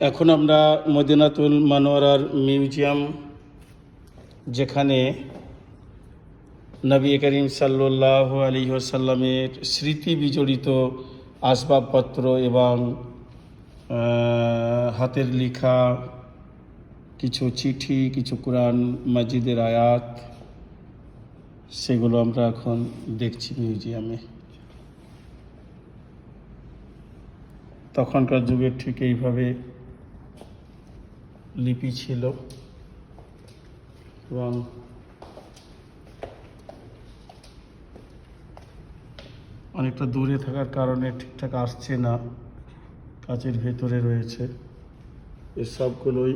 এখন আমরা মদিনাতুল মানওয়ারার মিউজিয়াম, যেখানে নবী করিম সাল্লাল্লাহু আলাইহি ওয়াসাল্লামের স্মৃতি বিজড়িত আসবাবপত্র এবং হাতের লেখা কিছু চিঠি, কিছু কোরআন মাজিদের আয়াত, সেগুলো আমরা এখন দেখছি মিউজিয়ামে। তখনকার যুগে ঠিক এইভাবে লিপি ছিল এবং অনেকটা দূরে থাকার কারণে ঠিকঠাক আসছে না, কাচের ভেতরে রয়েছে। এ সবগুলোই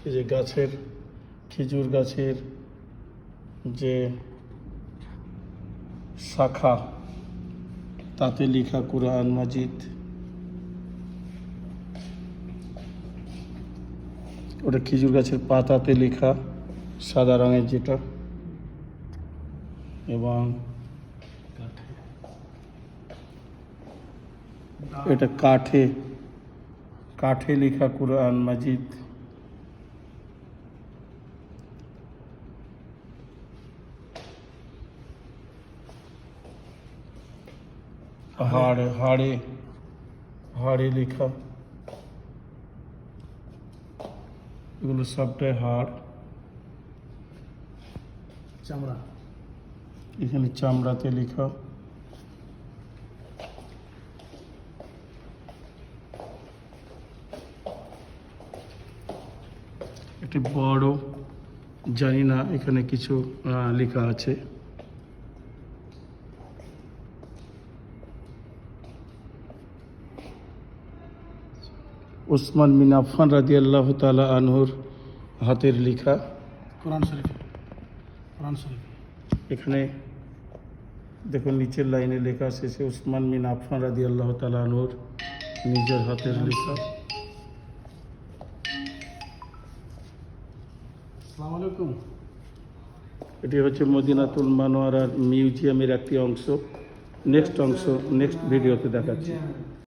এই যে গাছের, খেজুর গাছের যে শাখা, তাতে লেখা কোরআন মাজিদ। ওটা খেজুর গাছের পাতাতে লেখা, সাদা রঙের যেটা, এবং এটা কাঠে লেখা কোরআন মাজিদ। হাড়ে লেখা, এগুলো সবটাই হাড়, চামড়া। এখানে চামড়াতে লেখা। একটি বড়, জানি না এখানে কিছু লেখা আছে। ওসমান বিন আফফান রাদিয়াল্লাহু তাআলা আনহুর হাতের লেখা কোরআন শরীফ। এখানে দেখুন নিচের লাইনে লেখা শেষে ওসমান বিন আফফান রাদিয়াল্লাহু তাআলা আনহুর নিজের হাতের লেখা। আসসালামু আলাইকুম। এটি হচ্ছে মদিনাতুল মানওয়ারার মিউজিয়ামের একটি অংশ। নেক্সট ভিডিওতে দেখাচ্ছি।